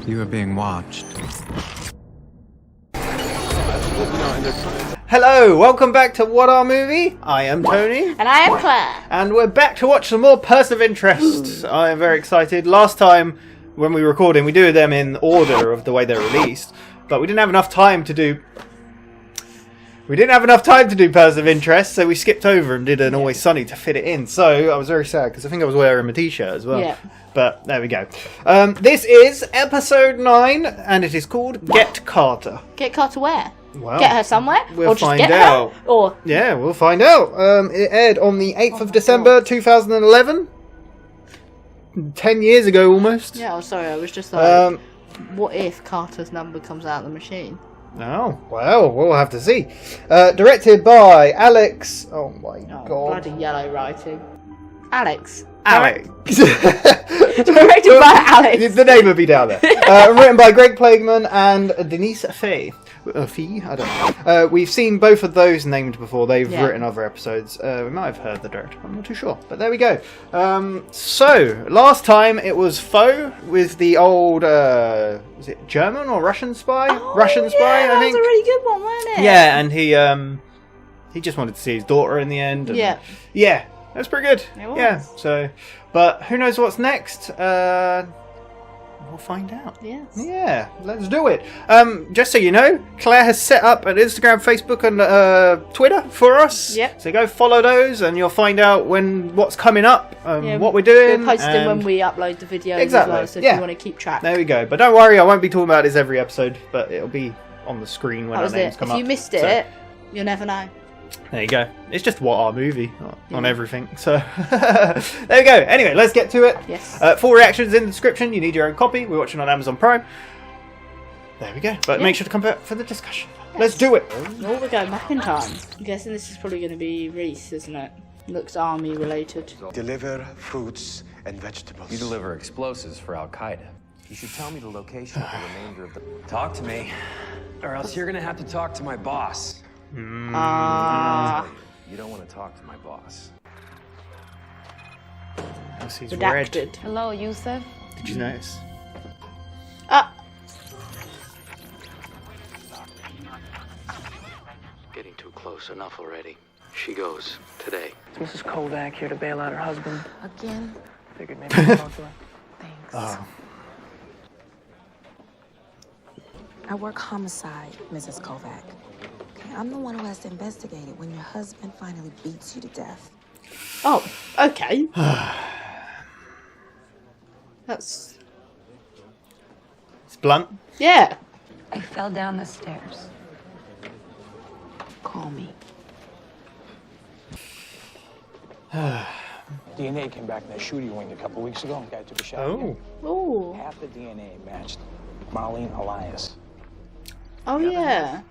You are being watched. Hello, welcome back to WhatAreMovie. I am Tony. And I am Claire. And we're back to watch some more Person of Interest. I am very excited. Last time, when we were recording, we do them in order of the way they're released. But we didn't have enough time to do... Person of Interest, so we skipped over and did an Always Sunny to fit it in. So I was very sad, because I think I was wearing my t-shirt as well. Yeah. But there we go. This is episode 9, and it is called Get Carter. Get Carter where? Well, get her somewhere? We'll or just find get out. Her? Or Yeah, we'll find out. It aired on the 8th of December 2011. 10 years ago almost. yeah, oh, sorry, I was just like, what if Carter's number comes out of the machine? Oh, well, we'll have to see. Directed by Alex... Oh my god. Bloody yellow writing. Alex. Alex. Directed by Alex. The name would be down there. Written by Greg Plageman and Denise Fee. I don't know. We've seen both of those named before. They've written other episodes. We might have heard the director. I'm not too sure. But there we go. So, last time it was Foe with the old... was it German or Russian spy? Russian spy, I think. That was a really good one, wasn't it? Yeah, and he just wanted to see his daughter in the end. And yeah, that's pretty good. It was. Yeah, so... But who knows what's next? We'll find out. Yes. Yeah, let's do it. Just so you know, Claire has set up an Instagram, Facebook, and Twitter for us. Yep. So go follow those, and you'll find out what's coming up, what we're doing. We'll post them when we upload the videos Exactly. as well, so if you want to keep track. There we go. But don't worry, I won't be talking about this every episode, but it'll be on the screen when our names come up. If you missed it, you'll never know. There you go. It's just WhatAreMovie on everything. So there we go. Anyway, let's get to it. Yes. Full reactions in the description. You need your own copy. We're watching on Amazon Prime. There we go. But make sure to come back for the discussion. Yes. Let's do it. Oh, we're going back in time. I'm guessing this is probably going to be Reese, isn't it? Looks army related. Deliver fruits and vegetables. You deliver explosives for Al Qaeda. You should tell me the location of the remainder of the... Talk to me, or else you're gonna have to talk to my boss. You don't want to talk to my boss. He's Redacted. red. Hello, Yusuf. Did you notice? Getting too close. Enough already. She goes today. Is Mrs. Kovac here to bail out her husband? Again? Figured maybe I could talk to her. Thanks. Oh. I work homicide, Mrs. Kovac. Okay, I'm the one who has to investigate it when your husband finally beats you to death. Oh, okay. That's... It's blunt. Yeah. I fell down the stairs. Call me. DNA came back in that shooter you winged a couple weeks ago. The guy took a shot. Oh. Oh. Half the DNA matched Marlene Elias. Oh, yeah.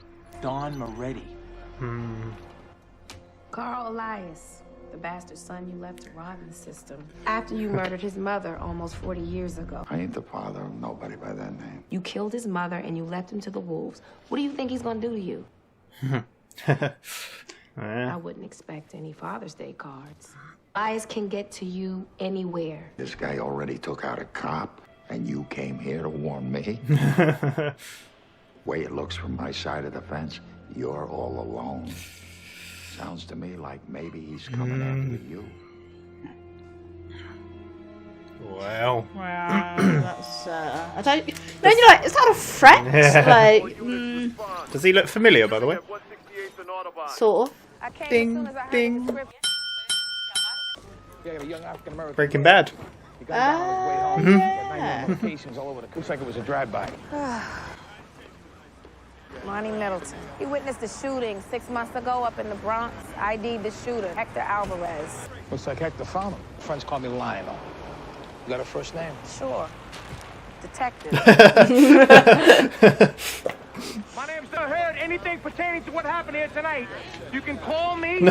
Don Moretti. Carl Elias, the bastard son you left to rot in the system. After you murdered his mother almost 40 years ago. I ain't the father of nobody by that name. You killed his mother and you left him to the wolves. What do you think he's gonna do to you? I wouldn't expect any Father's Day cards. Elias can get to you anywhere. This guy already took out a cop, and you came here to warn me? Way it looks from my side of the fence, you're all alone. Sounds to me like maybe he's coming after you. Wow. Wow, that's, I don't... No, you're like, is that a threat? Like, Does he look familiar, by the way? sort of. Ding, ding. Breaking Bad. Yeah. Locations all over the... Looks like it was a drive-by. Lonnie Middleton. He witnessed the shooting 6 months ago up in the Bronx. ID'd the shooter, Hector Alvarez. Looks like Hector found him. Friends call me Lionel. You got a first name? Sure. Detective. My name's the Hood. Anything pertaining to what happened here tonight, you can call me.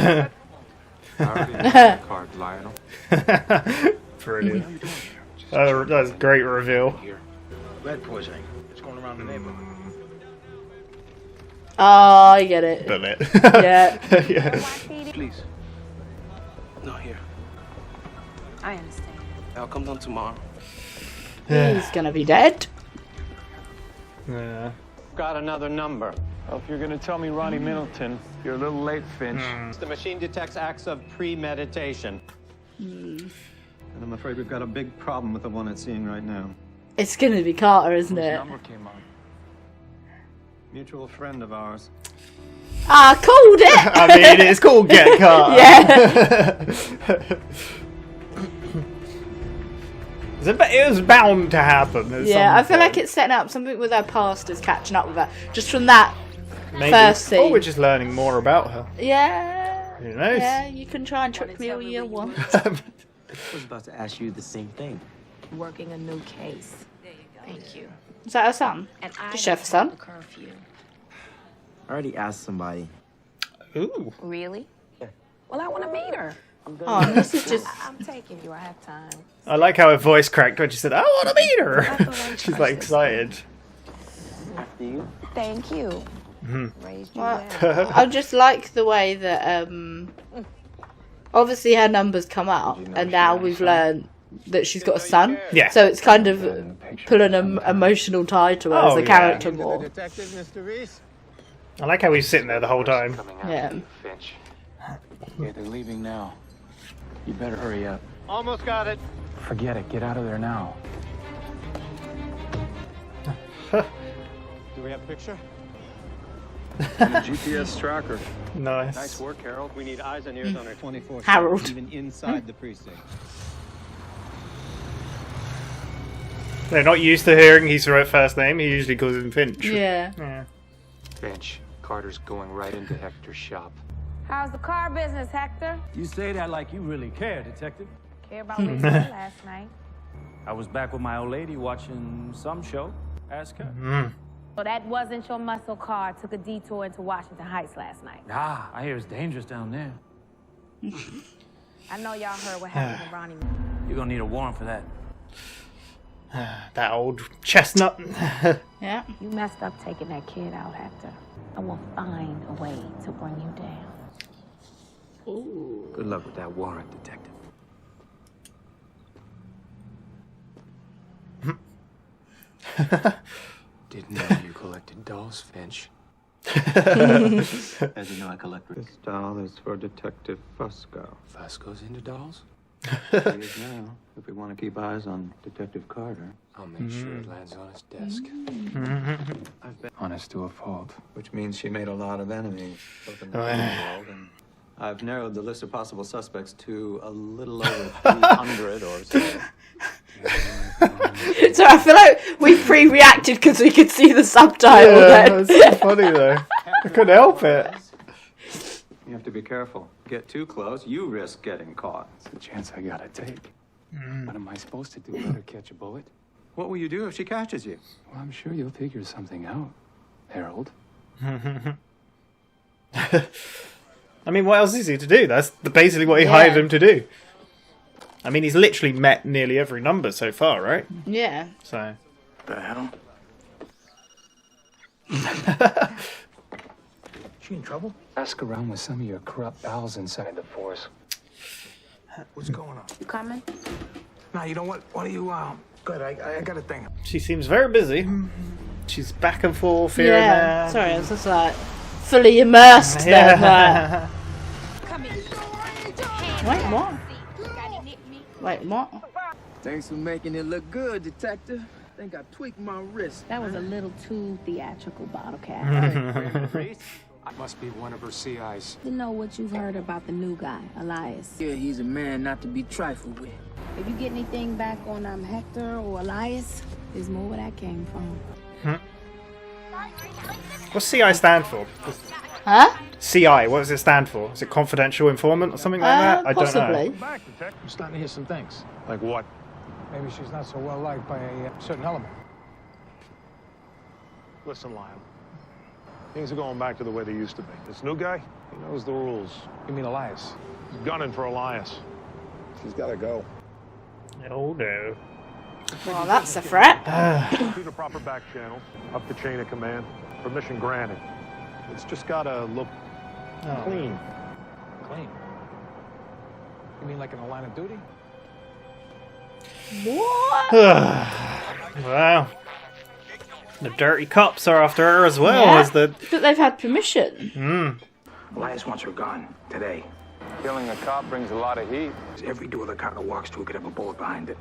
Card, Lionel. Brilliant. That's a great reveal. Lead poisoning. It's going around the neighborhood. Oh, I get it. Done it. Yeah. Yeah. Please. No, here. I understand. I'll come down tomorrow. He's gonna be dead. Yeah. Got another number. Well, if you're gonna tell me Ronnie Middleton, you're a little late, Finch. The machine detects acts of premeditation. And I'm afraid we've got a big problem with the one it's seeing right now. It's gonna be Carter, isn't Whose it? number came on? Mutual friend of ours. Ah, called it! I mean, it's called Get Carter. Yeah. It was bound to happen. At Yeah, some I feel like point. it's setting up something with her past is catching up with her. Just from that Maybe. first scene. Or we're just learning more about her. Yeah. Who knows? Yeah, you can try and trick me all you want. I was about to ask you the same thing. Working a new case. Thank you. Is that her son? And I Does she have a son? curfew. I already asked somebody. Ooh. Really? Well, I want to meet her. Oh, this is just... I'm taking you. I have time. I like how her voice cracked when she said, I want to meet her. She's like excited. After you? Thank you. Raised you Well, well. I just like the way that, obviously her numbers come up, and now we've learned that she's got a son. Yeah. So it's kind of pulling an emotional tie to her as a yeah. character more. Detective, Mr. Reese? I like how he's sitting there the whole time. Yeah. Finch. Yeah, they're leaving now. You better hurry up. Almost got it. Forget it. Get out of there now. Do we have a picture? And a GPS tracker. Nice. Nice work, Harold. We need eyes and ears on her 24/7, Harold. even inside the precinct. They're not used to hearing his first name. He usually calls him Finch. Yeah. Yeah. Finch. Carter's going right into Hector's shop. How's the car business, Hector? You say that like you really care, Detective. Care about what you did last night. I was back with my old lady watching some show. Ask her. So that wasn't your muscle car. Took a detour into Washington Heights last night. Ah, I hear it's dangerous down there. I know y'all heard what happened to Ronnie. You're gonna need a warrant for that. That old chestnut. Yeah. You messed up taking that kid out, Hector. I will find a way to bring you down. Good luck with that warrant, Detective. Didn't know you collected dolls, Finch. As you know, I collect. This doll is for Detective Fusco. Fusco's into dolls? He is now, if we want to keep eyes on Detective Carter. I'll make sure it lands on his desk. I've been Honest to a fault. which means she made a lot of enemies, both in the real world and I've narrowed the list of possible suspects to a little over 300 or so. So I feel like we pre-reacted because we could see the subtitle then. That's so funny though. I couldn't help it. You have to be careful. Get too close, you risk getting caught. It's a chance I gotta take. What am I supposed to do? Let her catch a bullet? What will you do if she catches you? Well, I'm sure you'll figure something out, Harold. I mean, what else is he to do? That's basically what he hired him to do. I mean, he's literally met nearly every number so far, right? Yeah. So. The hell? She in trouble? Ask around with some of your corrupt pals inside the force. What's going on? You coming? Now, you know what? Why don't you, good, I got a thing. She seems very busy. She's back and forth here and there. Sorry, I was just like fully immersed there. Like. Wait, what? Wait, what? Thanks for making it look good, Detective. I think I tweaked my wrist. That was a little too theatrical, bottle cap. Must be one of her CIs. You know what you've heard about the new guy, Elias. Yeah, he's a man not to be trifled with. If you get anything back on Hector or Elias, there's more where that came from. What's CI stand for? Huh? CI, what does it stand for? Is it confidential informant or something like that? I don't know. Back, Detective. I'm starting to hear some things. Like what? Maybe she's not so well liked by a certain element. Listen, Lyle. Things are going back to the way they used to be. This new guy, he knows the rules. You mean Elias? He's gunning for Elias. She's got to go. Oh no. Well, that's a threat. Through the proper back channel, up the chain of command. Permission granted. It's just gotta look clean. Clean? You mean like in a line of duty? What? Well, The dirty cops are after her as well as the. But they've had permission. Elias wants her gone today. Killing a cop brings a lot of heat. Every door the car walks through could have a bullet behind it.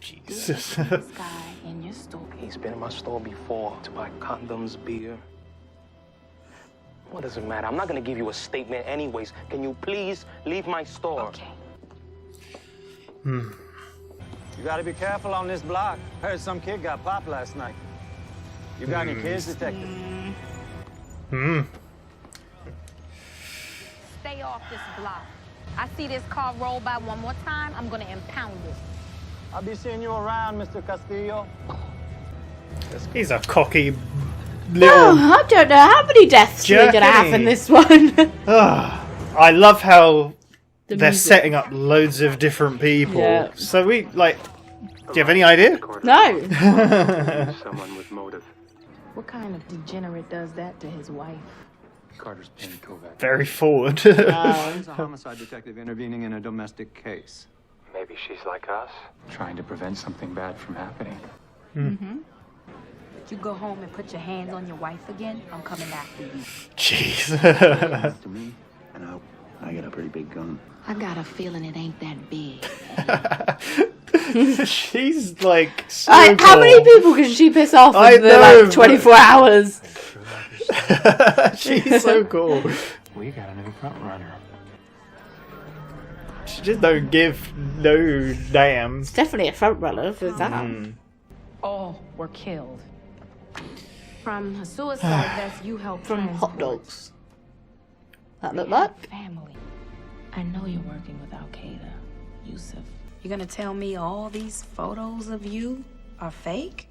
Jesus. This guy in your store. He's been in my store before to buy condoms, beer. What does it matter? I'm not gonna give you a statement anyways. Can you please leave my store? Okay. You gotta be careful on this block. Heard some kid got popped last night. You got any kids, detective? Stay off this block. I see this car roll by one more time, I'm gonna impound it. I'll be seeing you around, Mr. Castillo. He's a cocky little. Oh, I don't know how many deaths we're gonna have in this one. I love how they're music. setting up loads of different people. Yeah. So we like. Do you have any idea? No. Someone with motive. What kind of degenerate does that to his wife? Carter's paying Kovac. Very forward. There's a homicide detective intervening in a domestic case. Maybe she's like us, trying to prevent something bad from happening. You go home and put your hands on your wife again, I'm coming after you. Jeez. To me, and I got a pretty big gun. I got a feeling it ain't that big. She's like so How many cool. people can she piss off I in the know, like 24 hours? She's so cool. We got a new front runner. She just don't give no damn. It's definitely a front runner for that. All were killed. From a suicide vest you helped From transport. hot dogs. That look like? Family. I know you're working with Al Qaeda, Yusuf. You're gonna tell me all these photos of you are fake?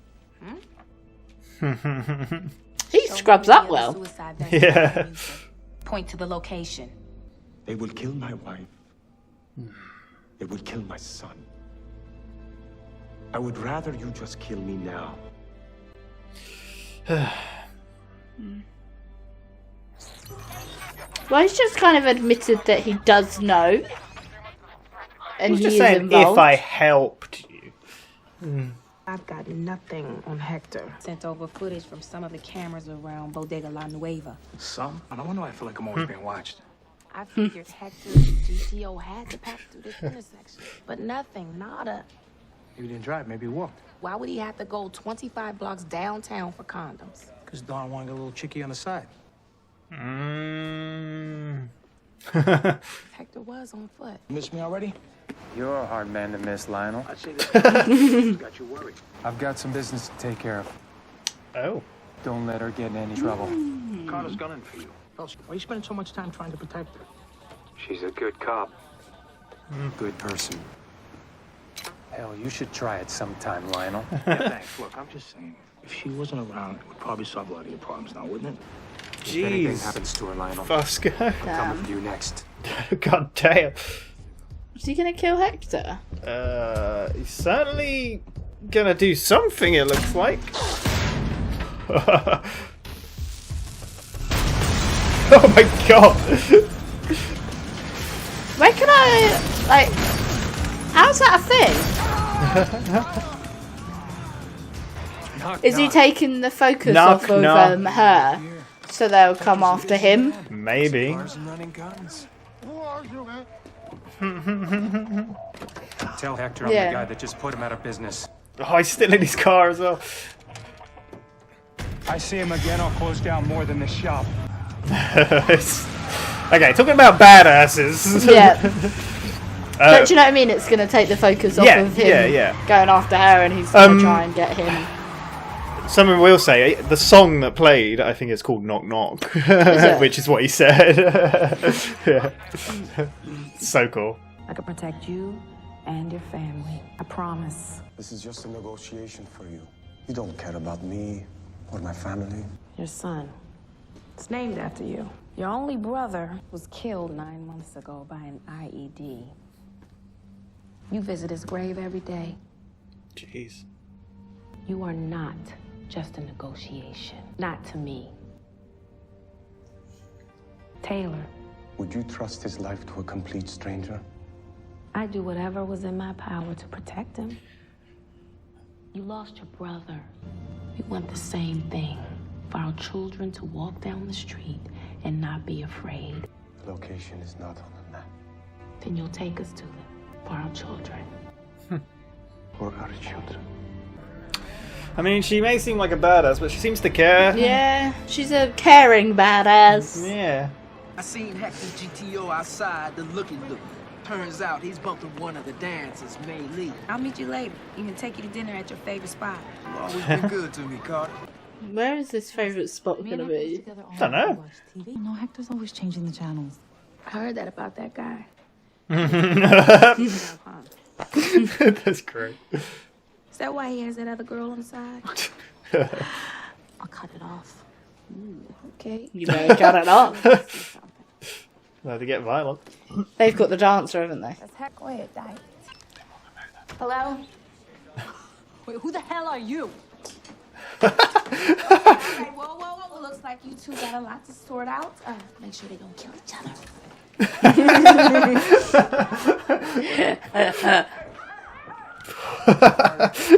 He scrubs up well. Yeah. Point to the location. They will kill my wife. They will kill my son. I would rather you just kill me now. Well, he's just kind of admitted that he does know. And He's he just is saying involved. if I helped you. I've got nothing on Hector. Sent over footage from some of the cameras around Bodega La Nueva. Some? I don't wonder why I feel like I'm always being watched. I figured Hector's GTO had to pass through this intersection. But nothing, nada. Maybe he didn't drive, maybe he walked. Why would he have to go 25 blocks downtown for condoms? Because Don wanted a little chickie on the side. Hector was on foot. You miss me already? You're a hard man to miss, Lionel. I'd say this got you worried. I've got some business to take care of. Oh. Don't let her get in any trouble. Carter's gunning for you. Why are you spending so much time trying to protect her? She's a good cop. Good person. Hell, you should try it sometime, Lionel. Yeah, thanks. Look, I'm just saying, if she wasn't around, it would probably solve a lot of your problems now, wouldn't it? If anything Jeez. happens to her, Lionel, Fosco. I'm coming for you next. God damn. Is he gonna kill Hector? He's certainly gonna do something, it looks like. Oh my god! Where can I, like, how's that a thing? Is he taking the focus Knock, off of knock. her, so they'll come after him? Maybe. Cars and running guns. Tell Hector I'm Yeah. the guy that just put him out of business. Oh, he's still in his car as well. I see him again, I'll close down more than this shop. Okay, talking about badasses. Yeah. But do you know what I mean? It's going to take the focus off yeah, of him yeah. going after her, and he's going to try and get him. Someone will say the song that played, I think it's called "Knock Knock," which is what he said. Yeah. So cool. I can protect you and your family. I promise. This is just a negotiation for you. You don't care about me or my family. Your son. It's named after you. Your only brother was killed 9 months ago by an IED. You visit his grave every day. Jeez. You are not just a negotiation. Not to me. Taylor, Would you trust his life to a complete stranger? I do whatever was in my power to protect him. You lost your brother. You want the same thing. For our children to walk down the street and not be afraid. The location is not on the map. Then you'll take us to them. For our children. For our children. I mean, she may seem like a badass, but she seems to care. Yeah, she's a caring badass. Yeah. I seen Hector's GTO outside, the looky. Turns out he's bumping one of the dancers, May Lee. I'll meet you later. You can take you to dinner at your favorite spot. You've always been good to me, Carter. Where is this favourite spot gonna be? Don't know. No, Hector's always changing the channels. I heard that about that guy. That's great. Is that why he has that other girl on the side? I'll cut it off. Okay. You better cut it off. Allowed to get violent. They've got the dancer, haven't they? Let's heck. Go ahead, Di. Hello? Wait, who the hell are you? Okay, whoa. Looks like you two got a lot to sort out. Make sure they don't kill each other.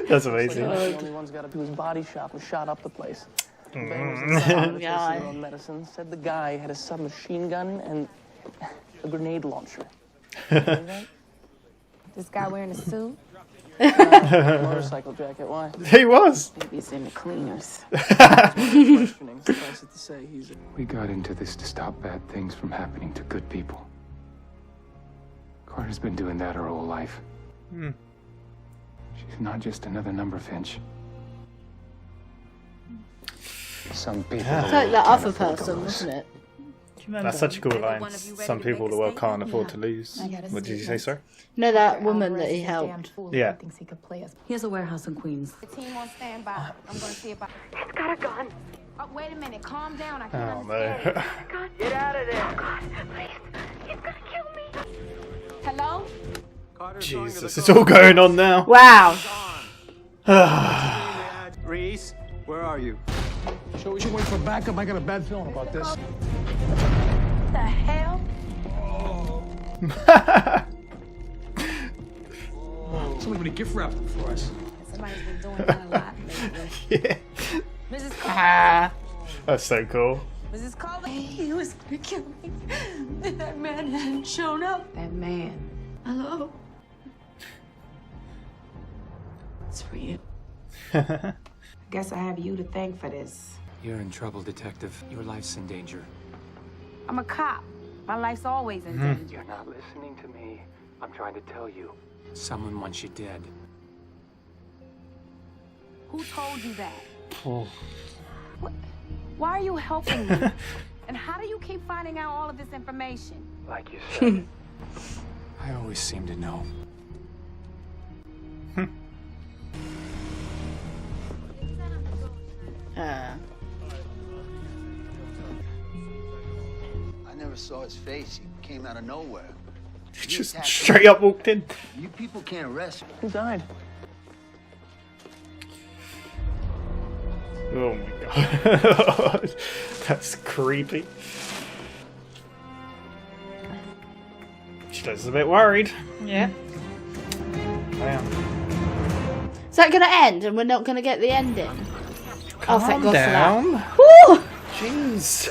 That's amazing. The only one's got to do his body shop and shot up the place. Medicine said the guy had a submachine gun and a grenade launcher. This guy wearing a suit? Motorcycle jacket. Why? He was. Maybe he's in the cleaners. We got into this to stop bad things from happening to good people. Carter's been doing that her whole life. She's not just another number, Finch. Some people. It's like that other person, wasn't it? Do you remember? That's such a cool line. Some people the world can't afford to lose. What did you say, sir? No, that woman that he helped. Yeah. He has a warehouse in Queens. The team on standby. I'm going to see about. It's got a gun. Oh, wait a minute. Calm down. I can't understand. No. Get out of there. Oh, God, please. He's going to kill me. Hello? Jesus, it's all going on now. Wow. Reese, where are you? So we should wait for backup. I got a bad feeling about this. What the hell? Somebody's gonna gift wrap them for us. Somebody's been doing that a lot lately. Yeah. Mrs. Culver. That's so cool. Mrs. Culver. He was gonna kill me. That man hadn't shown up. That man. Hello? It's for you. Guess I have you to thank for this. You're in trouble, Detective. Your life's in danger. I'm a cop. My life's always in danger. You're not listening to me. I'm trying to tell you. Someone wants you dead. Who told you that? Oh. What? Why are you helping me? And how do you keep finding out all of this information? Like you said. I always seem to know. I never saw his face. He came out of nowhere. Just straight up walked in. You people can't arrest me. Who died? Oh my god. That's creepy. She looks a bit worried. Yeah. Damn. Is that going to end and we're not going to get the ending? Calm thank God down. for that. Woo! Jeez.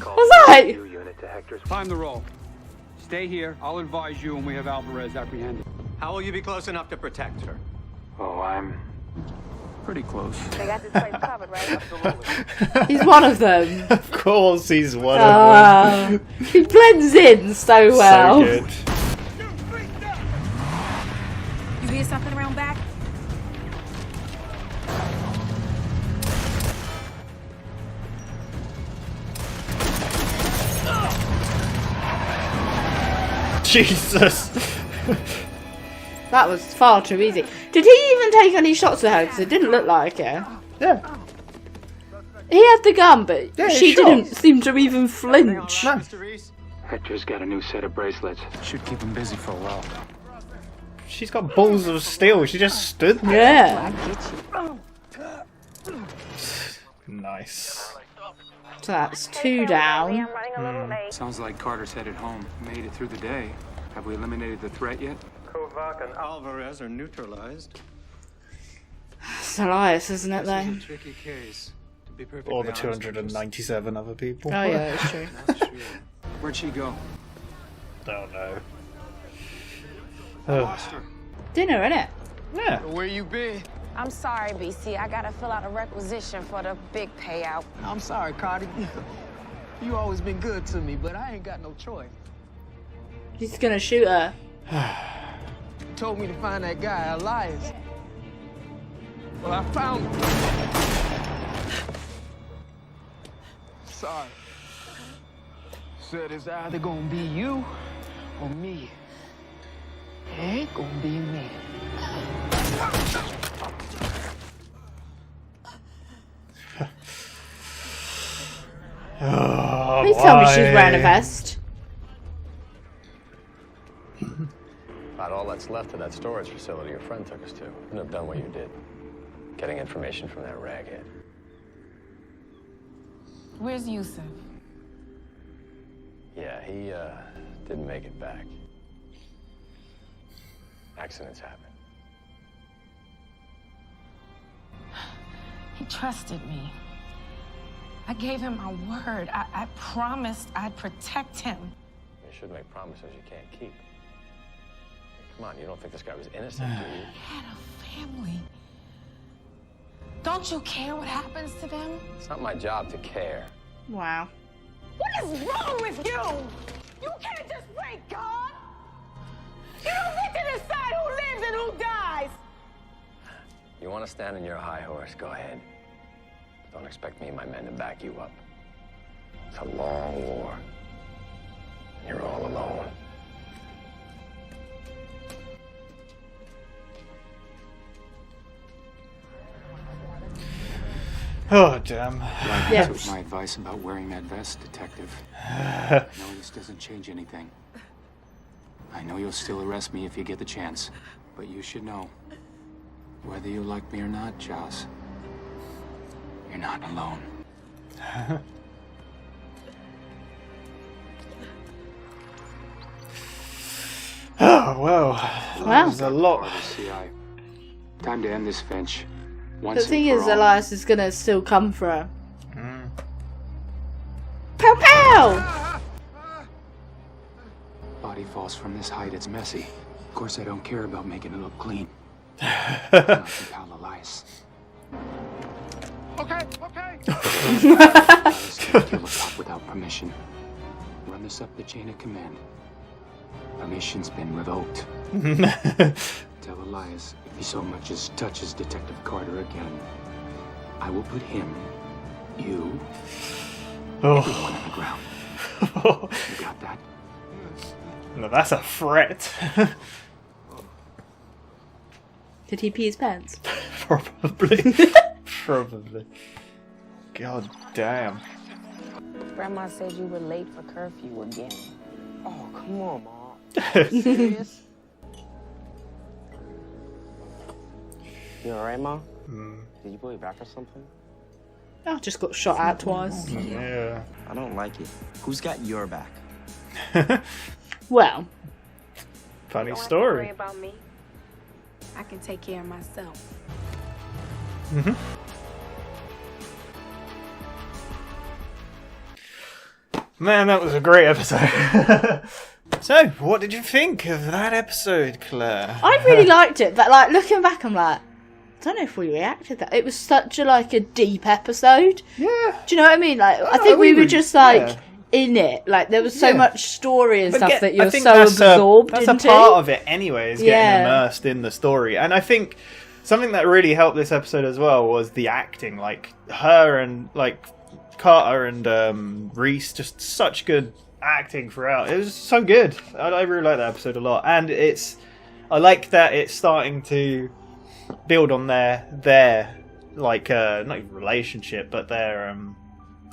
What's that? Time the roll. Stay here. I'll advise you when we have Alvarez apprehended. How will you be close enough to protect her? Oh, I'm pretty close. They got this place covered, right? He's one of them. Of course he's one of them. He blends in so well. So good. You hear something around back? Jesus. That was far too easy. Did he even take any shots at her? Because it didn't look like it. Yeah. He had the gun, but Yeah, she sure. didn't seem to even flinch. No. Hector's got a new set of bracelets. Should keep him busy for a while. She's got balls of steel. She just stood there. Yeah. Nice. So that's 2 down. Sounds like Carter's headed home. Made it through the day. Have we eliminated the threat yet? Kovac and Alvarez are neutralized. It's Elias, isn't it, though? This is a tricky case. To be perfectly Or the honest, 297 other people. Oh, yeah, that's true. Not sure. Where'd she go? Don't know. I lost her. Dinner, innit? Yeah. Where you been? I'm sorry, BC. I gotta fill out a requisition for the big payout. I'm sorry, Cardi. You always been good to me, but I ain't got no choice. He's gonna shoot her. Told me to find that guy, Elias. Well, I found him. Sorry. Said it's either gonna be you or me. It ain't gonna be me. Oh, Please tell me she's wearing a vest. About all that's left of that storage facility your friend took us to. Wouldn't have done what you did. Getting information from that raghead. Where's Yusuf? Yeah, he didn't make it back. Accidents happen. He trusted me. I gave him my word. I promised I'd protect him. You should make promises you can't keep. Come on, you don't think this guy was innocent, do you? He had a family. Don't you care what happens to them? It's not my job to care. Wow. What is wrong with you? You can't just break God. You don't get to decide who lives and who dies. You want to stand on your high horse, go ahead. Don't expect me and my men to back you up. It's a long war. You're all alone. Oh, damn. I took my advice about wearing that vest, Detective. No, this doesn't change anything. I know you'll still arrest me if you get the chance, but you should know, whether you like me or not, Joss, you're not alone. Oh, well. That was a lot. Time to end this, Finch. The thing is, Elias is gonna still come for her. Pow pow! Body falls from this height, it's messy. Of course, I don't care about making it look clean. Pal Elias. Okay, okay. Elias can't kill a cop without permission. Run this up the chain of command. Permission's been revoked. Tell Elias if he so much as touches Detective Carter again, I will put him, you, everyone on the ground. You got that? No, that's a threat. Did he pee his pants? Probably. Probably. God damn. Grandma said you were late for curfew again. Oh, come on, Mom. Serious? You alright, Mom? Did you pull your back or something? Oh, just got shot at twice. Yeah. I don't like it. Who's got your back? Well. Funny Don't have to story. worry about me. I can take care of myself. Man, that was a great episode. So, what did you think of that episode, Claire? I really liked it, but like looking back, I'm like, I don't know if we reacted that. It was such a deep episode. Yeah. Do you know what I mean? Like, I think we were just in it. Like, there was so much story and stuff that you're so absorbed that's into. a part of it anyway, is getting immersed in the story. And I think something that really helped this episode as well was the acting. Like, her and, Carter and Reese, just such good acting throughout. It was so good. I really like that episode a lot. And I like that it's starting to build on their not even relationship, but their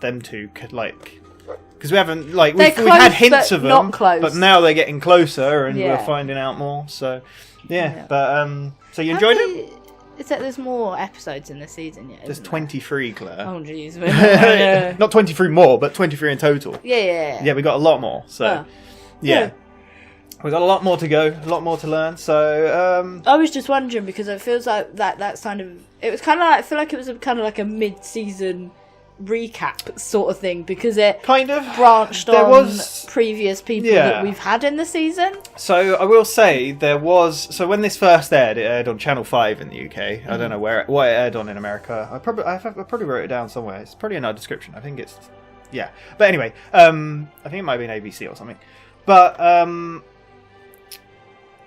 them two could because we haven't we've had hints of them, not close. But now they're getting closer and we're finding out more. So but so you enjoyed it? Is that there's more episodes in this season yet? There's 23, Claire. Oh jeez. Not 23 more, but 23 in total. Yeah. Yeah, we got a lot more. So yeah. We've got a lot more to go, a lot more to learn. So I was just wondering because it feels like that's kind of. It was kind of like I feel like it was kind of like a mid-season recap sort of thing because it kind of branched on previous people that we've had in the season. So I will say there was. So when this first aired, it aired on Channel 5 in the UK. I don't know what it aired on in America. I probably wrote it down somewhere. It's probably in our description. I think it's But anyway, I think it might be an ABC or something. But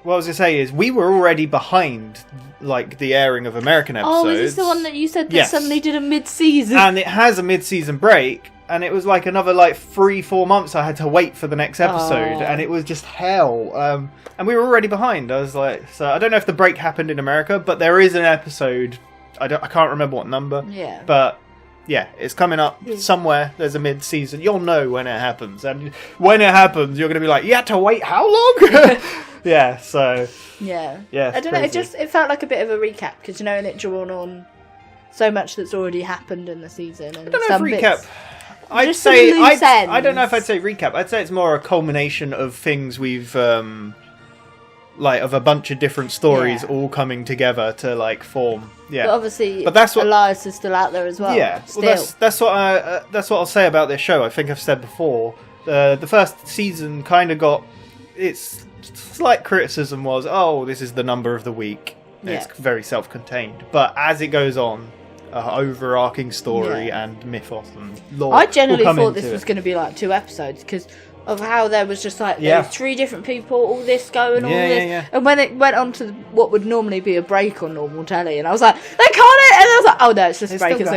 what I was going to say is we were already behind like the airing of American episodes. Oh, is this the one that you said that suddenly did a mid-season? And it has a mid-season break, and it was like another 3-4 months I had to wait for the next episode, and it was just hell. And we were already behind. I was like, so I don't know if the break happened in America, but there is an episode. I can't remember what number. Yeah. But yeah, it's coming up somewhere. There's a mid-season. You'll know when it happens, and when it happens, you're going to be like, you had to wait how long? Yeah, so yeah. I don't know. It felt like a bit of a recap because and it drawn on so much that's already happened in the season. And I don't know if recap. I'd say I don't know if I'd say recap. I'd say it's more a culmination of things we've of a bunch of different stories all coming together to form. Yeah, but obviously, that's what Elias is still out there as well. Yeah, still. Well, that's what I'll say about this show. I think I've said before. The first season kind of got its slight criticism was, this is the number of the week. It's very self-contained. But as it goes on, overarching story and mythos and lore. I generally thought this was going to be 2 episodes because of how there was just there was 3 different people, all this going, all this. Yeah. And when it went on to what would normally be a break on normal telly, and I was like, they can't it! And I was like, oh no, it's just a break. But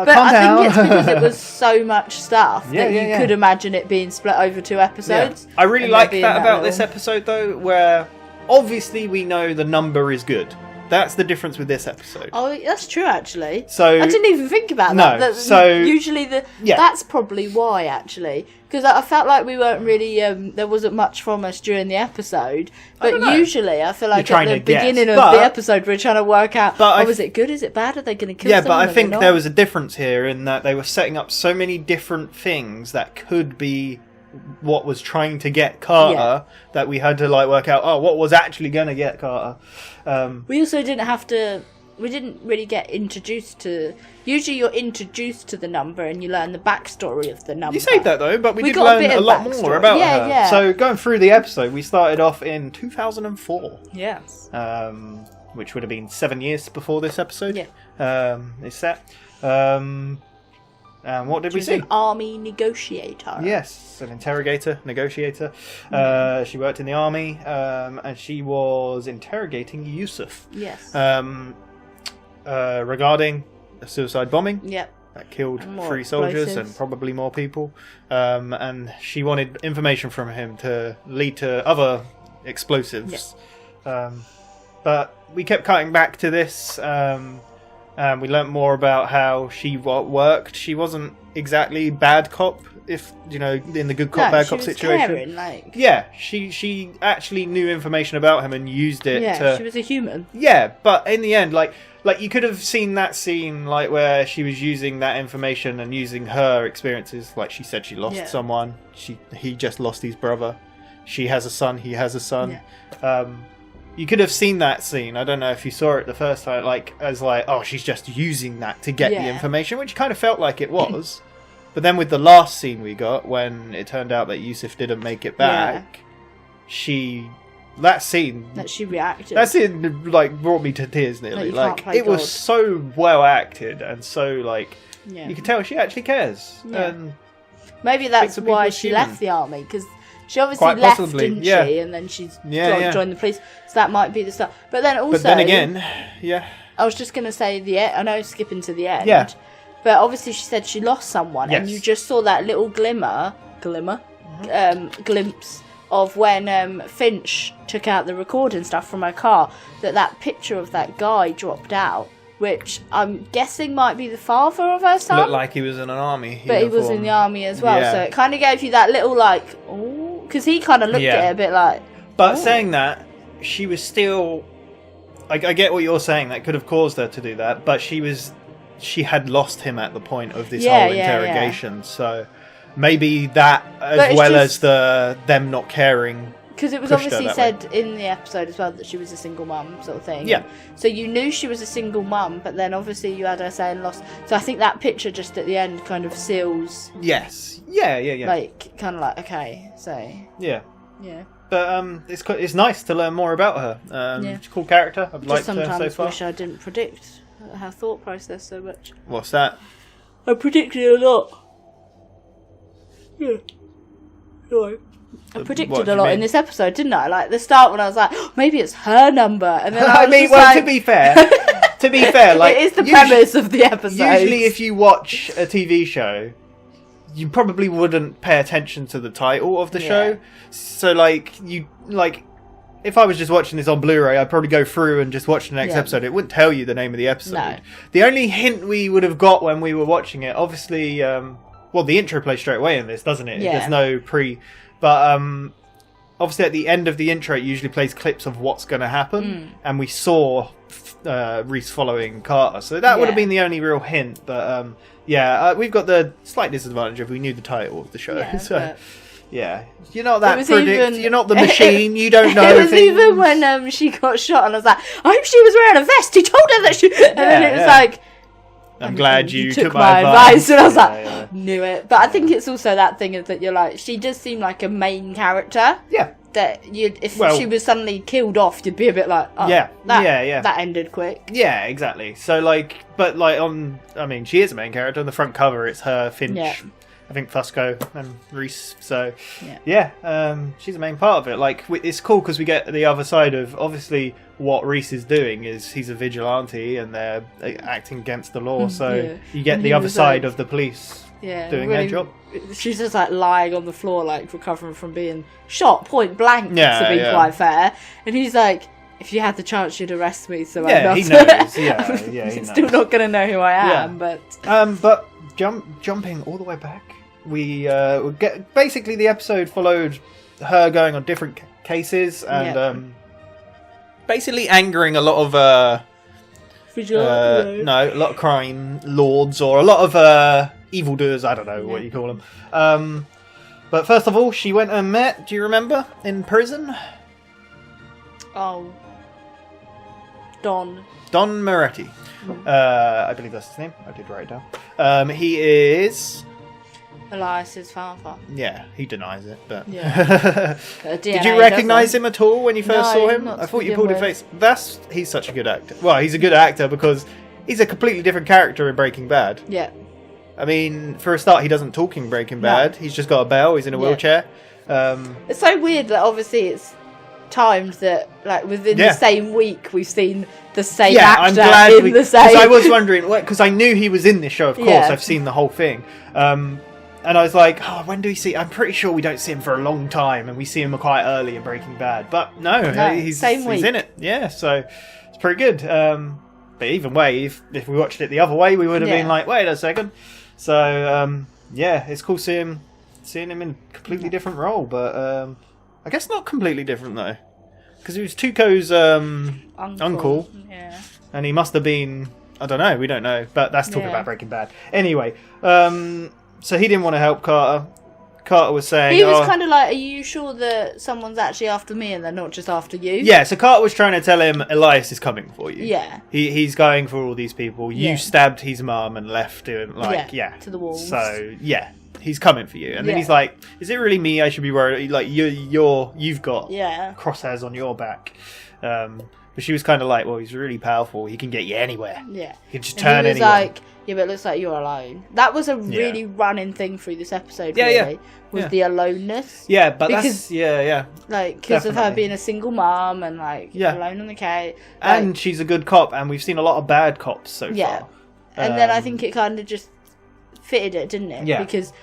I think it's because it was so much stuff that you could imagine it being split over 2 episodes. I really like that about this episode though, where obviously we know the number is good. That's the difference with this episode. Oh, that's true, actually. So I didn't even think about that. So usually that's probably why, actually, because I felt like we weren't really. There wasn't much from us during the episode, but usually I feel like at the beginning of the episode we're trying to work out. Was it good? Is it bad? Are they going to kill? Yeah, but I think there was a difference here in that they were setting up so many different things that could be what was trying to get Carter that we had to work out what was actually going to get Carter. We also didn't have to. We didn't really get introduced to. Usually, you're introduced to the number and you learn the backstory of the number. You say that though, but we did learn a lot more about her. Yeah. So going through the episode, we started off in 2004. Yes. Which would have been 7 years before this episode. Yeah. Is set. What did we see? An army negotiator. Yes, an interrogator, negotiator. She worked in the army, and she was interrogating Yusuf. Yes. Regarding a suicide bombing. Yep. That killed 3 soldiers and probably more people. And she wanted information from him to lead to other explosives. Yep. But we kept cutting back to this. We learnt more about how she worked. She wasn't exactly bad cop, if in the good cop, bad cop situation. Caring, she actually knew information about him and used it. Yeah, she was a human. Yeah, but in the end, you could have seen that scene, where she was using that information and using her experiences. Like she said, she lost someone. He just lost his brother. She has a son. He has a son. Yeah. You could have seen that scene. I don't know if you saw it the first time, she's just using that to get the information, which kind of felt like it was. But then with the last scene we got, when it turned out that Yusuf didn't make it back, that scene that she reacted. That scene brought me to tears nearly. It was so well acted and so you could tell she actually cares. Yeah. And maybe that's why she left the army, because she obviously left, didn't she? And then she's joined the police. So that might be the stuff. But then also... But then again, I was just going to say I know skipping to the end. Yeah. But obviously she said she lost someone. Yes. And you just saw that little glimpse of when Finch took out the recording stuff from her car. That picture of that guy dropped out. Which I'm guessing might be the father of her son. Looked like he was in an army. But he was in the army as well. Yeah. So it kind of gave you that little ooh. Because he kind of looked at it a bit like... But saying that, she was still... I get what you're saying. That could have caused her to do that. But she had lost him at the point of this whole interrogation. So maybe that, as well as them not caring, Because it was pushed her obviously that said way. in the episode as well that she was a single mum sort of thing. Yeah. So you knew she was a single mum, but then obviously you had her saying lost. So I think that picture just at the end kind of seals. Yes. Yeah. Like, kind of like, okay, so. Yeah. Yeah. But it's nice to learn more about her. She's a cool character. I've liked her so Sometimes far. wish I didn't predict her thought process so much. What's that? I predicted a lot. Yeah. Right. I predicted a lot in this episode, didn't I? Like the start when I was like, oh, maybe it's her number, and then I was to be fair, like it is the premise of the episode. Usually, if you watch a TV show, you probably wouldn't pay attention to the title of the show. So, if I was just watching this on Blu-ray, I'd probably go through and just watch the next episode. It wouldn't tell you the name of the episode. No. The only hint we would have got when we were watching it, obviously, the intro plays straight away in this, doesn't it? Yeah. There's no pre. But obviously, at the end of the intro, it usually plays clips of what's going to happen, and we saw Reese following Carter, so that would have been the only real hint. But we've got the slight disadvantage if we knew the title of the show. Yeah, so you're not that even, you're not the machine. You don't know. It was things. even when she got shot, and I was like, I hope she was wearing a vest. He told her that she. And then it was like. I'm glad you took my advice. And I was like, knew it. But I think it's also that thing is that you're like, she does seem like a main character. Yeah. That if she was suddenly killed off, you'd be a bit like, oh, that ended quick. Yeah, exactly. So she is a main character on the front cover. It's her, Finch, I think Fusco and Reese. So she's a main part of it. Like it's cool because we get the other side of obviously what Reese is doing is he's a vigilante and they're acting against the law. So you get the other side of the police doing their job. She's just like lying on the floor, like recovering from being shot point blank. To be quite fair, and he's like, if you had the chance, you'd arrest me. So I'm not. He knows. He knows. Still not gonna know who I am. But jumping all the way back. We get basically the episode followed her going on different cases and basically angering a lot of a lot of crime lords or a lot of evildoers. I don't know what you call them. But first of all, she went and met. Do you remember in prison? Oh, Don Moretti. I believe that's his name. I did write it down. He is Elias's father. Yeah, he denies it, but did you recognise him at all when you first saw him? Not I thought you pulled his face. He's such a good actor. Well, he's a good actor because he's a completely different character in Breaking Bad. Yeah. I mean, for a start, he doesn't talk in Breaking Bad. He's just got a bell. He's in a wheelchair. It's so weird that obviously it's timed that like within the same week we've seen the same actor I'm glad in the same. Because I was wondering, because I knew he was in this show. Of course, I've seen the whole thing. And I was like, when do we see? I'm pretty sure we don't see him for a long time, and we see him quite early in Breaking Bad. But no, he's in it. Yeah, so it's pretty good. But either way, if we watched it the other way, we would have been like, wait a second. So it's cool seeing him in a completely different role. But I guess not completely different though, because he was Tuco's uncle, and he must have been. I don't know. We don't know. But that's talking about Breaking Bad. Anyway. So he didn't want to help Carter. Carter was saying... He was kind of like, are you sure that someone's actually after me and they're not just after you? Yeah, so Carter was trying to tell him, Elias is coming for you. Yeah. He's going for all these people. You stabbed his mum and left him, to the walls. So, he's coming for you. And then he's like, is it really me I should be worried? Like, you've got crosshairs on your back. But she was kind of like, well, he's really powerful. He can get you anywhere. Yeah. He can just turn anyone. Like, yeah, but it looks like you're alone. That was a really running thing through this episode, was the aloneness. Yeah, but because, Like, because of her being a single mom and, like, alone on the couch. And she's a good cop, and we've seen a lot of bad cops so far. And then I think it kind of just fitted it, didn't it? Yeah. Because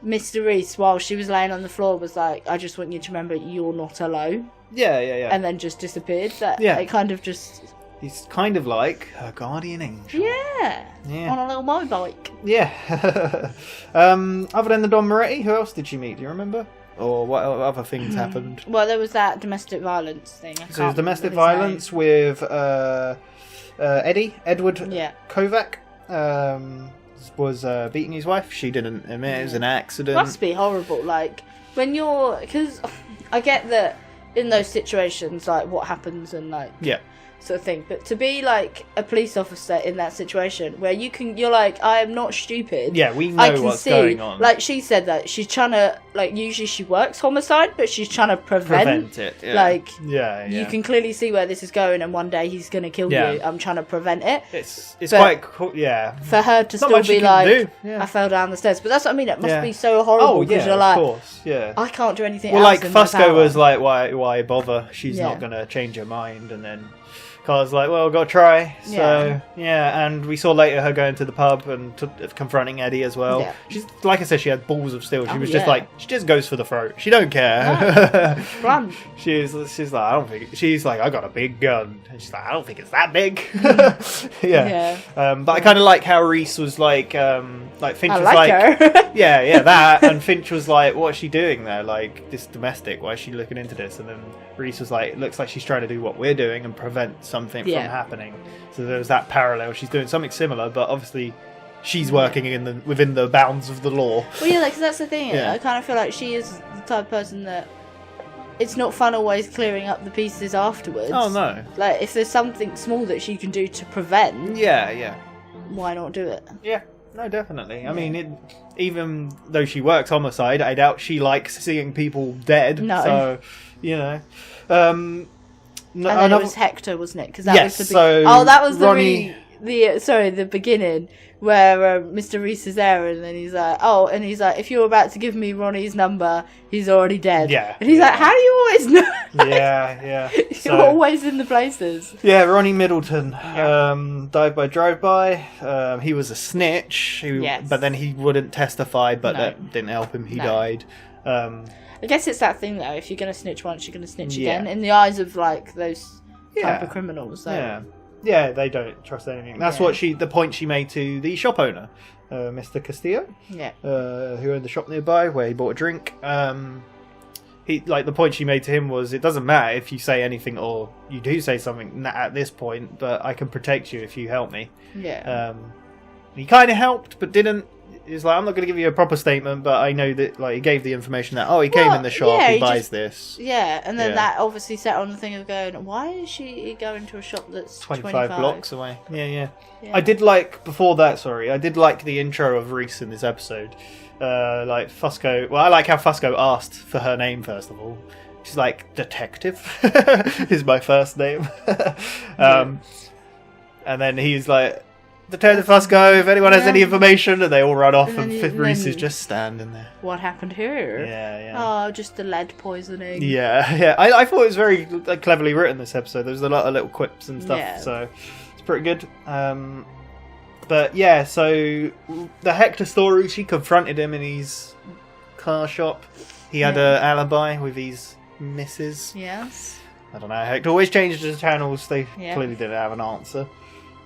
Mr. Reese, while she was laying on the floor, was like, I just want you to remember you're not alone. Yeah. And then just disappeared. It kind of just... He's kind of like her guardian angel. Yeah. On a little motorbike. Yeah. Other than the Don Moretti, who else did she meet? Do you remember? Or what other things happened? Well, there was that domestic violence thing. So there's domestic violence with Edward Kovac. Was beating his wife. She didn't admit it was an accident. Must be horrible. Like, when you're... Because I get that in those situations, like what happens and like sort of thing. But to be like a police officer in that situation where you're like, I am not stupid. Yeah, we know what's going on. Like she said that she's trying to like usually she works homicide, but she's trying to prevent it. Yeah. Like you can clearly see where this is going, and one day he's going to kill you. I'm trying to prevent it. It's quite cool. Yeah, for her to still be like, I fell down the stairs. But that's what I mean. It must be so horrible because you're like, of course, I can't do anything. Well, else like Fusco was like, why bother? She's not going to change her mind, and then Carl's like, well, gotta try. So and we saw later her going to the pub and confronting Eddie as well. Yeah. She's like I said, she had balls of steel. She was just like, she just goes for the throat. She don't care. No. she's like, I don't think. She's like, I got a big gun. And she's like, I don't think it's that big. But I kind of like how Reese was like Finch was like her. that, and Finch was like, what's she doing there? Like this domestic? Why is she looking into this? And then Reese was like, it looks like she's trying to do what we're doing and prevent something from happening. So there's that parallel. She's doing something similar, but obviously she's working within the bounds of the law. Well, because that's the thing. I kind of feel like she is the type of person that it's not fun always clearing up the pieces afterwards. Oh no! Like if there's something small that she can do to prevent, why not do it? Yeah. No, definitely. I mean, even though she works homicide, I doubt she likes seeing people dead. No. So, and then it was Hector, wasn't it? Because that was the that was Ronnie... the beginning where Mr. Reese is there, and then he's like, if you're about to give me Ronnie's number, he's already dead. Yeah. And he's like, how do you always know? You're always in the places. Yeah, Ronnie Middleton died by drive-by. He was a snitch, but then he wouldn't testify, but that didn't help him. He died. I guess it's that thing though. If you're going to snitch once, you're going to snitch again. In the eyes of like those type of criminals. So. Yeah, they don't trust anything. That's what the point she made to the shop owner, Mr. Castillo. Yeah. Who owned the shop nearby where he bought a drink. The point she made to him was, it doesn't matter if you say anything or you do say something at this point, but I can protect you if you help me. Yeah. He kind of helped, but didn't. He's like, I'm not going to give you a proper statement, but I know that he gave the information that he came in the shop, he buys this. Yeah, and then that obviously set on the thing of going, why is she going to a shop that's 25 blocks away? Yeah. I did like the intro of Reese in this episode. Fusco. Well, I like how Fusco asked for her name first of all. She's like, Detective is my first name. And then he's like, Detective Fusco, if anyone has any information, and they all run off, and Reese is just standing there. What happened here? Yeah. Oh, just the lead poisoning. Yeah. I thought it was very cleverly written, this episode. There was a lot of little quips and stuff, so it's pretty good. But yeah, so the Hector story, she confronted him in his car shop. He had an alibi with his missus. Yes. I don't know. Hector always changes the channels. They clearly didn't have an answer.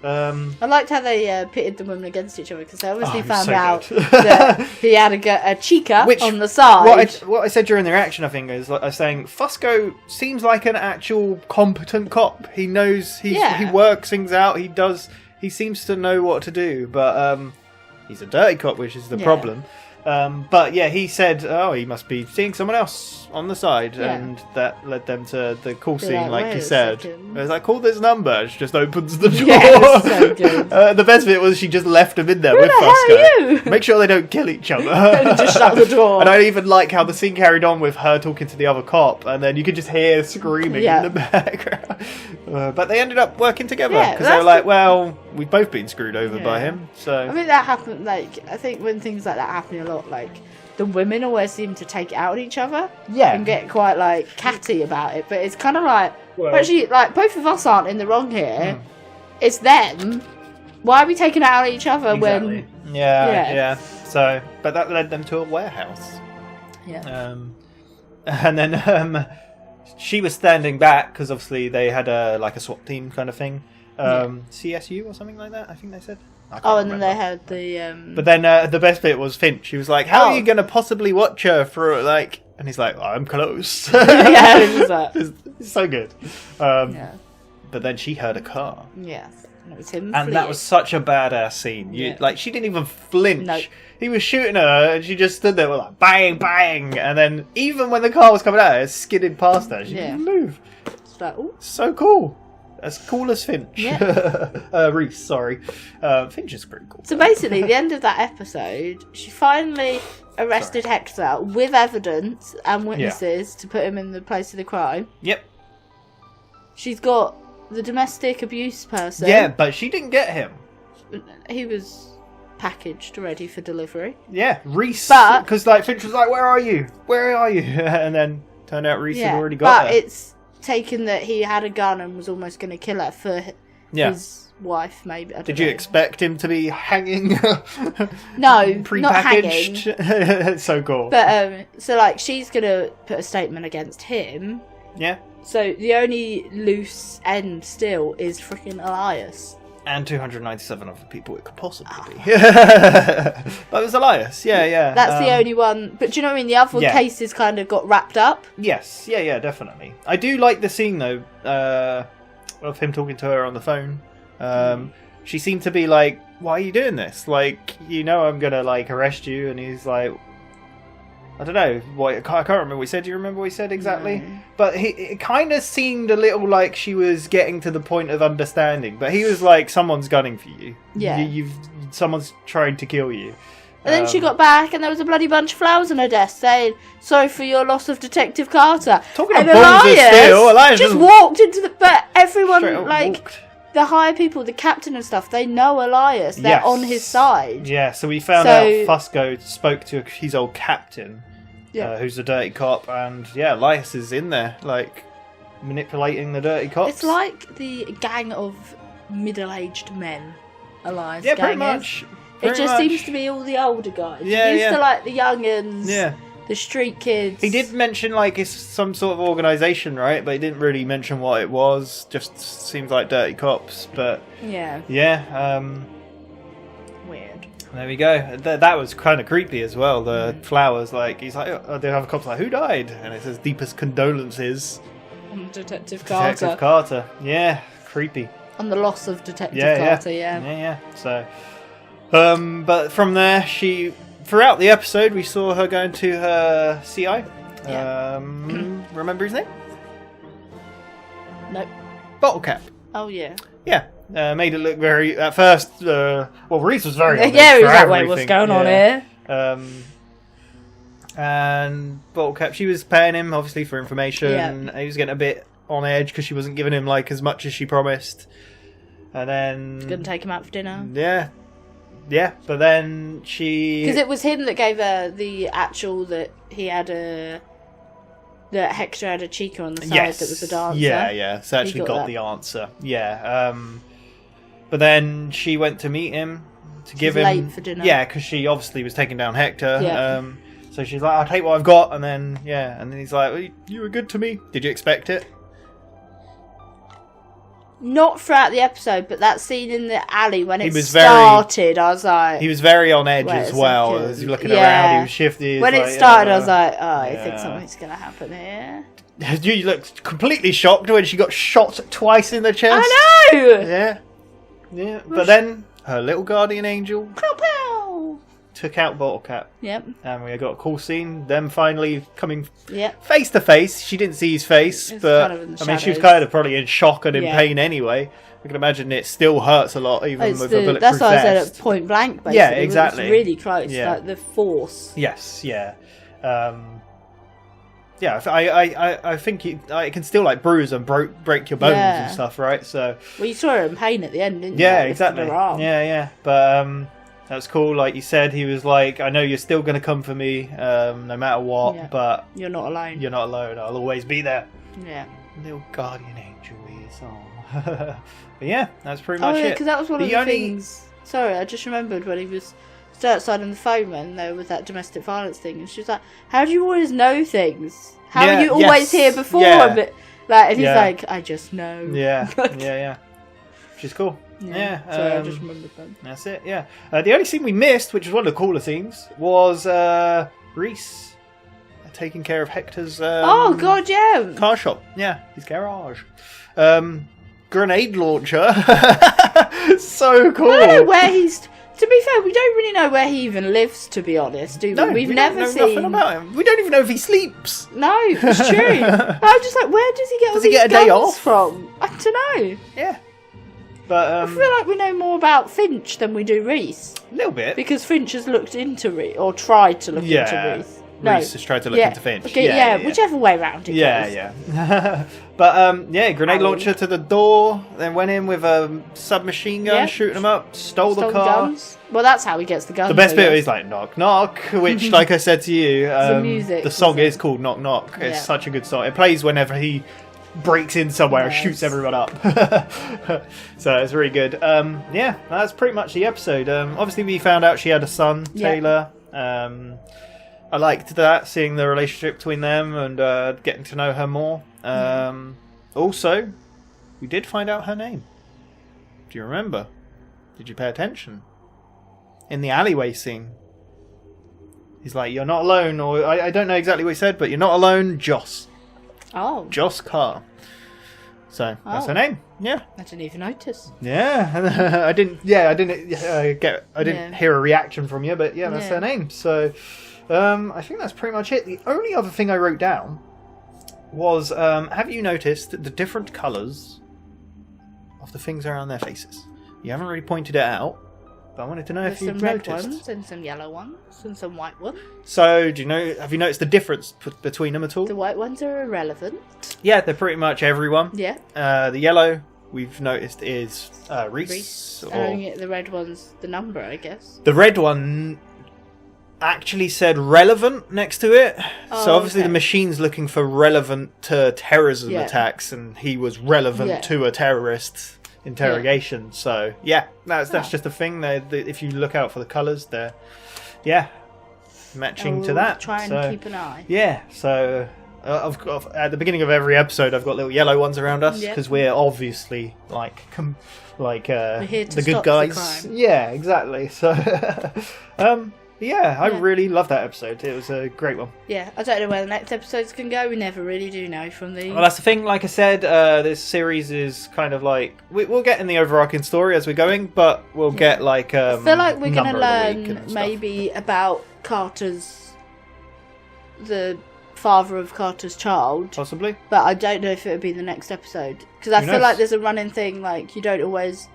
I liked how they pitted the women against each other because they obviously found out that he had a chica on the side. What I said during the reaction, I think, is I was saying Fusco seems like an actual competent cop. He knows he works things out. He seems to know what to do, but he's a dirty cop, which is the problem. But yeah, he said, he must be seeing someone else on the side, and that led them to the call scene, like you said. It was like, call this number. She just opens the door. Yeah, so good. The best bit was she just left him in there with Fusco. Make sure they don't kill each other. Just shut the door. And I even like how the scene carried on with her talking to the other cop, and then you could just hear screaming in the background. But they ended up working together because they were like, well, we've both been screwed over by him. So I think that happened. I think when things like that happen a lot, the women always seem to take it out on each other. Yeah. And get quite catty about it. But it's kind of actually, both of us aren't in the wrong here. It's them. Why are we taking it out on each other when? Yeah. So, but that led them to a warehouse. Yeah. And then she was standing back because obviously they had a SWAT team kind of thing. CSU or something like that, I think they said. And then they had the... But then the best bit was Finch. He was like, how are you going to possibly watch her through, And he's like, I'm close. It was that. It's so good. But then she heard a car. Yes. And it was him And that was such a badass scene. Like, she didn't even flinch. Nope. He was shooting her, and she just stood there with like, bang, bang. And then, even when the car was coming out, it skidded past her. She didn't move. It's like, ooh. So cool. As cool as Finch. Yeah. Reese, sorry. Finch is pretty cool. So basically, the end of that episode, she finally arrested Hector with evidence and witnesses to put him in the place of the crime. Yep. She's got the domestic abuse person. Yeah, but she didn't get him. He was packaged, ready for delivery. Yeah, Reese. But because like Finch was like, "Where are you? Where are you?" And then turned out Reese had already got but her. it's taken that he had a gun and was almost going to kill her for his wife. Maybe. I don't Did know. you expect him to be hanging? No, prepackaged. not hanging. It's so cool. But so like she's going to put a statement against him. Yeah. So the only loose end still is freaking Elias. And 297 other people it could possibly be. But it was Elias. Yeah. That's the only one. But do you know what I mean? The other cases kind of got wrapped up. Yes. Yeah, definitely. I do like the scene, though, of him talking to her on the phone. She seemed to be like, why are you doing this? Like, you know I'm going to, like, arrest you. And he's like, I don't know. I can't remember what he said. Do you remember what he said exactly? No. But it kind of seemed a little like she was getting to the point of understanding. But he was like, someone's gunning for you. Yeah. Someone's trying to kill you. And then she got back and there was a bloody bunch of flowers on her desk saying, sorry for your loss of Detective Carter. Talking and about bombs Elias just walked into the... But everyone, like... The higher people, the captain and stuff, they know Elias. They're on his side. Yeah, so we found out Fusco spoke to his old captain, who's a dirty cop, and Elias is in there, like, manipulating the dirty cops. It's like the gang of middle-aged men, Elias Yeah, gang pretty much. It just seems to be all the older guys. Yeah, He used to like the young'uns. Yeah. The street kids. He did mention, like, it's some sort of organisation, right? But he didn't really mention what it was. Just seems like dirty cops, but... Yeah. Yeah, Weird. There we go. That was kind of creepy as well, the flowers, like, he's like, the other cop's like, who died? And it says, deepest condolences. On Detective Carter. Detective Carter. Yeah, creepy. On the loss of Detective Carter, Yeah. So, but from there, throughout the episode, we saw her going to her CI. Remember his name? Nope. Bottle Cap. Oh, yeah. Yeah. Made it look very... At first, Reese was very... He was like, wait, what's going on here? And Bottle Cap, she was paying him, obviously, for information. He was getting a bit on edge because she wasn't giving him, like, as much as she promised. And then... Couldn't take him out for dinner. Yeah, but then she... Because it was him that gave her the actual that he had that Hector had a chica on the side that was a dancer. Yeah. So actually got the answer. Yeah. But then she went to meet him to give him... late for dinner. Yeah, because she obviously was taking down Hector. Yeah. So she's like, I'll take what I've got. And then, and then he's like, well, you were good to me. Did you expect it? Not throughout the episode, but that scene in the alley when it started, I was like... He was very on edge as well. As he was looking around, he was shifty. When it started, I was like, I think something's going to happen here. You looked completely shocked when she got shot twice in the chest. I know! Yeah. But then, her little guardian angel... Pow, pow. Took out Bottle Cap. Yep. And we got a cool scene. Them finally coming face to face. She didn't see his face, but kind of I mean, she was kind of probably in shock and in pain anyway. I can imagine it still hurts a lot, even with a bulletproof That's why I said vest. at point blank, basically. Yeah, exactly. It was really close, Yeah. like the force. Yes, yeah. I think it can still like bruise and break your bones and stuff, right? So. Well, you saw her in pain at the end, didn't you? Yeah, Like, exactly. lifted her arm. Yeah. But that's cool. Like you said, he was like, I know you're still going to come for me, no matter what, but you're not alone. You're not alone. I'll always be there. Yeah. Little guardian angel is on. But yeah, that's pretty much it. Because that was one of the things. Sorry, I just remembered when he was stood outside on the phone when there was that domestic violence thing, and she was like, "How do you always know things? How are you always here before?" But and he's like, "I just know." Yeah. Which is cool. Yeah. Sorry, I just remembered that. That's it. Yeah. The only scene we missed, which was one of the cooler scenes, was Reese taking care of Hector's. Oh God, yeah. Car shop. Yeah, his garage. grenade launcher. So cool. I don't know where he's... To be fair, we don't really know where he even lives, to be honest, do we? No, We've we never don't know seen... nothing about him. We don't even know if he sleeps. No, it's true. I'm just like, where does he get all Does he these get a day guns off? from? I don't know. Yeah. But I feel like we know more about Finch than we do Reese. A little bit. Because Finch has looked into Reese, or tried to look into Reese. Reese has tried to look into Finch. Okay, whichever way around it goes. Yeah. But, grenade launcher to the door, then went in with a submachine gun, shooting him up, stole the car. Guns. Well, that's how he gets the guns. The best bit is like, knock, knock, which, like I said to you, the music. The song is called Knock, Knock. It's such a good song. It plays whenever he breaks in somewhere and shoots everyone up. So it's really good. That's pretty much the episode. Obviously, we found out she had a son, Taylor. I liked that, seeing the relationship between them and getting to know her more. Also, we did find out her name. Do you remember? Did you pay attention? In the alleyway scene. He's like, you're not alone, or I don't know exactly what he said, but you're not alone, Joss. Oh. Joss Carr. So, that's her name. Yeah. I didn't even notice. Yeah. I didn't hear a reaction from you, but that's her name. So, I think that's pretty much it. The only other thing I wrote down was, have you noticed the different colours of the things around their faces? You haven't really pointed it out, but I wanted to know if you've noticed. Some red ones and some yellow ones and some white ones. So, have you noticed the difference between them at all? The white ones are irrelevant. Yeah, they're pretty much everyone. Yeah. The yellow, we've noticed, is Reese. The red one's the number, I guess. The red one actually said relevant next to it. So obviously the machine's looking for relevant to terrorism attacks, and he was relevant to a terrorist interrogation. So that's just a thing. If you look out for the colours, they're matching to that. Try and keep an eye. Yeah, so at the beginning of every episode, I've got little yellow ones around us because we're obviously we're here to the good guys. Yeah, exactly. So, I really love that episode. It was a great one. Yeah, I don't know where the next episodes can go. We never really do know from the... Well, that's the thing. Like I said, this series is kind of like... We'll get in the overarching story as we're going, but we'll get I feel like we're going to learn maybe about the father of Carter's child. Possibly. But I don't know if it would be the next episode. Because I feel like there's a running thing, you don't always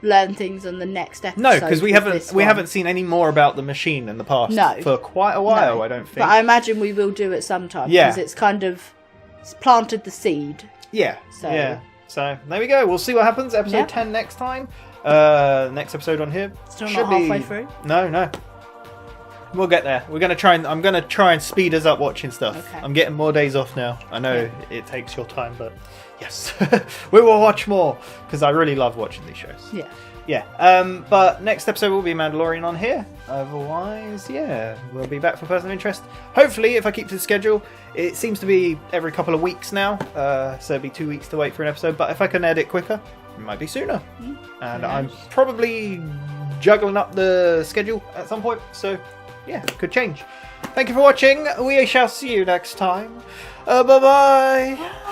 learn things on the next episode. No, because we haven't seen any more about the machine in the past for quite a while, I don't think. But I imagine we will do it sometime, because it's planted the seed. Yeah. So there we go. We'll see what happens. Episode 10 next time. Next episode on here. Still not halfway through? No. We'll get there. I'm gonna try and speed us up watching stuff. Okay. I'm getting more days off now. I know it takes your time, but yes, we will watch more because I really love watching these shows. Yeah. But next episode will be Mandalorian on here. Otherwise, we'll be back for Person of Interest. Hopefully, if I keep to the schedule, it seems to be every couple of weeks now. So it'll be 2 weeks to wait for an episode. But if I can edit quicker, it might be sooner. And I'm probably juggling up the schedule at some point. So could change. Thank you for watching. We shall see you next time. Bye-bye.